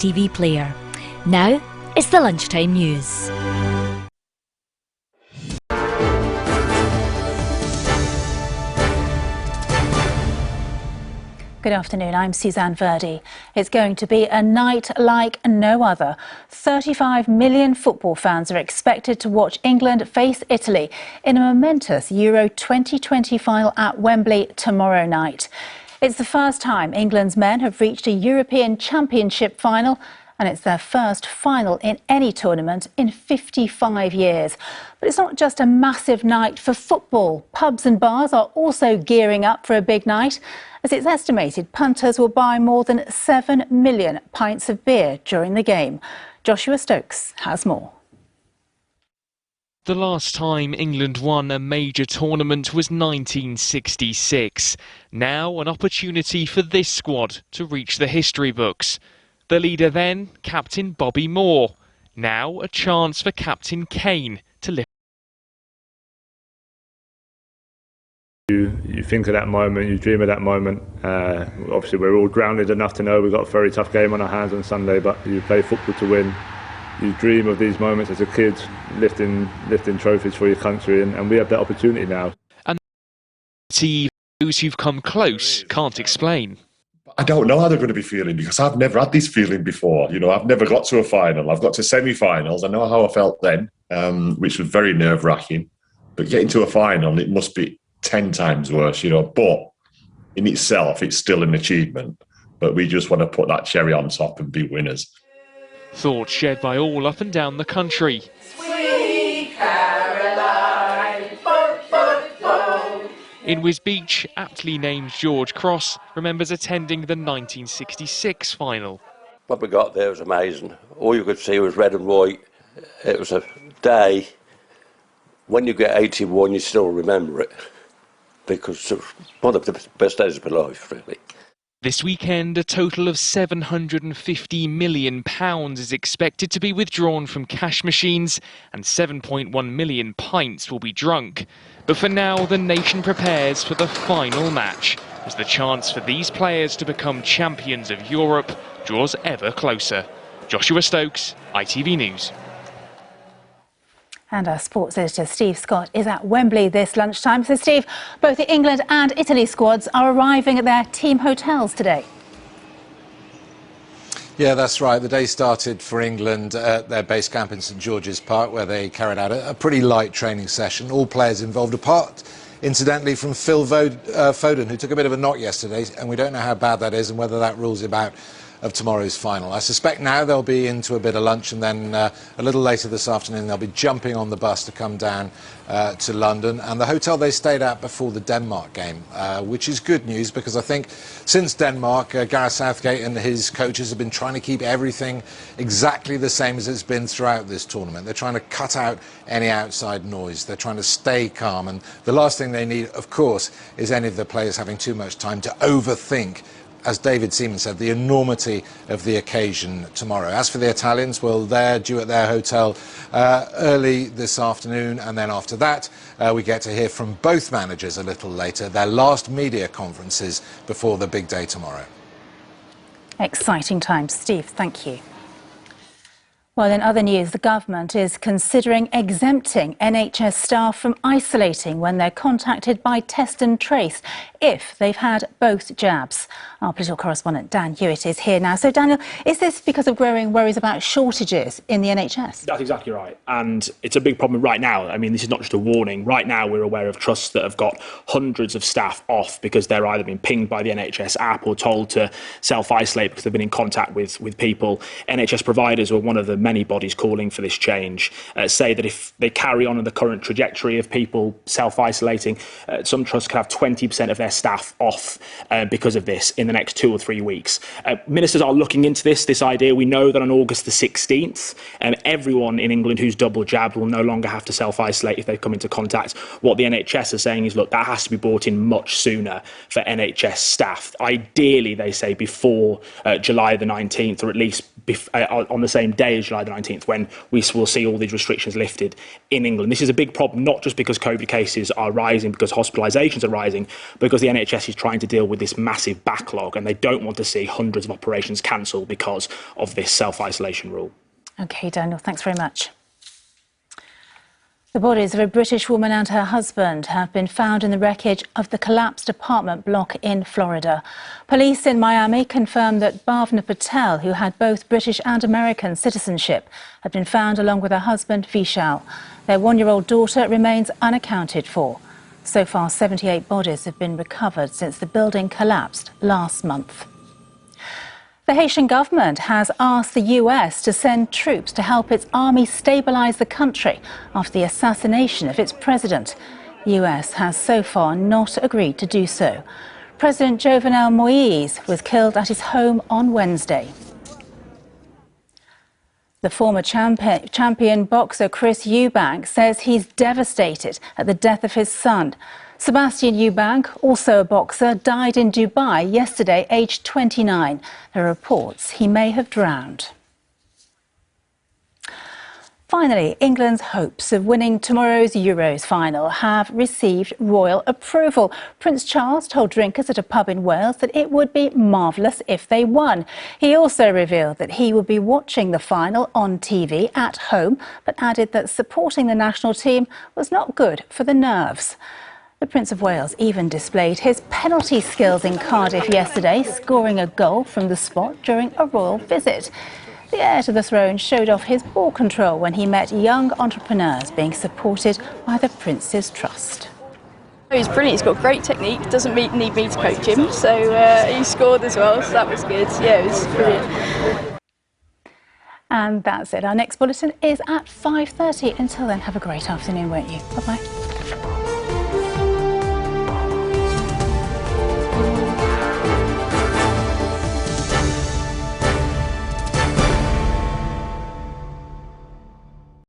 TV player. Now, it's the lunchtime news. Good afternoon, I'm Suzanne Virdee. It's going to be a night like no other. 35 million football fans are expected to watch England face Italy in a momentous Euro 2020 final at Wembley tomorrow night. It's the first time England's men have reached a European Championship final, and it's their first final in any tournament in 55 years. But it's not just a massive night for football. Pubs and bars are also gearing up for a big night, as it's estimated punters will buy more than 7 million pints of beer during the game. Joshua Stokes has more. The last time England won a major tournament was 1966. Now an opportunity for this squad to reach the history books. The leader then, Captain Bobby Moore. Now a chance for Captain Kane to lift. You think of that moment, you dream of that moment. Obviously we're all grounded enough to know we've got a very tough game on our hands on Sunday, but you play football to win. You dream of these moments as a kid, lifting trophies for your country, and we have that opportunity now. And those who've come close can't explain. I don't know how they're going to be feeling, because I've never had this feeling before. You know, I've never got to a final. I've got to semi-finals. I know how I felt then, which was very nerve-wracking. But getting to a final, it must be 10 times worse, you know. But in itself, it's still an achievement. But we just want to put that cherry on top and be winners. Thoughts shared by all up and down the country. Sweet Caroline, bo, bo, bo. In Wisbech, aptly named George Cross remembers attending the 1966 final. What we got there was amazing. All you could see was red and white. It was a day, when you get 81 you still remember it, because it was one of the best days of my life, really. This weekend, a total of £750 million is expected to be withdrawn from cash machines, and 7.1 million pints will be drunk. But for now, the nation prepares for the final match, as the chance for these players to become champions of Europe draws ever closer. Joshua Stokes, ITV News. And our sports editor Steve Scott is at Wembley this lunchtime. So Steve, both the England and Italy squads are arriving at their team hotels today. Yeah, that's right. The day started for England at their base camp in St George's Park, where they carried out a pretty light training session. All players involved, apart, incidentally, from Phil Foden, who took a bit of a knock yesterday, and we don't know how bad that is and whether that rules him out of tomorrow's final. I suspect now they'll be into a bit of lunch, and then a little later this afternoon they'll be jumping on the bus to come down to London, and the hotel they stayed at before the Denmark game, which is good news, because I think since Denmark, Gareth Southgate and his coaches have been trying to keep everything exactly the same as it's been throughout this tournament. They're trying to cut out any outside noise. They're trying to stay calm, and the last thing they need, of course, is any of the players having too much time to overthink, as David Seaman said, the enormity of the occasion tomorrow. As for the Italians, well, they're due at their hotel early this afternoon, and then after that we get to hear from both managers a little later, their last media conferences before the big day tomorrow. Exciting times. Steve, thank you. Well, in other news, the government is considering exempting NHS staff from isolating when they're contacted by Test and Trace if they've had both jabs. Our political correspondent Dan Hewitt is here now. So, Daniel, is this because of growing worries about shortages in the NHS? That's exactly right. And it's a big problem right now. I mean, this is not just a warning. Right now, we're aware of trusts that have got hundreds of staff off because they're either being pinged by the NHS app or told to self-isolate because they've been in contact with people. NHS providers, or one of the many bodies calling for this change, say that if they carry on in the current trajectory of people self-isolating, some trusts could have 20% of their staff off because of this in the next 2 or 3 weeks. Ministers are looking into this idea. We know that on August the 16th, everyone in England who's double jabbed will no longer have to self-isolate if they've come into contact. What the NHS are saying is, look, that has to be brought in much sooner for NHS staff. Ideally, they say, before July the 19th, or at least on the same day as July the 19th, when we will see all these restrictions lifted in England. This is a big problem, not just because COVID cases are rising, because hospitalisations are rising, because the NHS is trying to deal with this massive backlog, and they don't want to see hundreds of operations cancelled because of this self-isolation rule. OK, Daniel, thanks very much. The bodies of a British woman and her husband have been found in the wreckage of the collapsed apartment block in Florida. Police in Miami confirmed that Bhavna Patel, who had both British and American citizenship, had been found along with her husband Vishal. Their one-year-old daughter remains unaccounted for. So far, 78 bodies have been recovered since the building collapsed last month. The Haitian government has asked the US to send troops to help its army stabilise the country after the assassination of its president. The US has so far not agreed to do so. President Jovenel Moïse was killed at his home on Wednesday. The former champion boxer Chris Eubank says he's devastated at the death of his son. Sebastian Eubank, also a boxer, died in Dubai yesterday, aged 29. There are reports he may have drowned. Finally, England's hopes of winning tomorrow's Euros final have received royal approval. Prince Charles told drinkers at a pub in Wales that it would be marvellous if they won. He also revealed that he would be watching the final on TV at home, but added that supporting the national team was not good for the nerves. The Prince of Wales even displayed his penalty skills in Cardiff yesterday, scoring a goal from the spot during a royal visit. The heir to the throne showed off his ball control when he met young entrepreneurs being supported by the Prince's Trust. He's brilliant, he's got great technique, doesn't need me to coach him, so he scored as well, so that was good. Yeah, it was brilliant. And that's it. Our next bulletin is at 5:30. Until then, have a great afternoon, won't you? Bye-bye.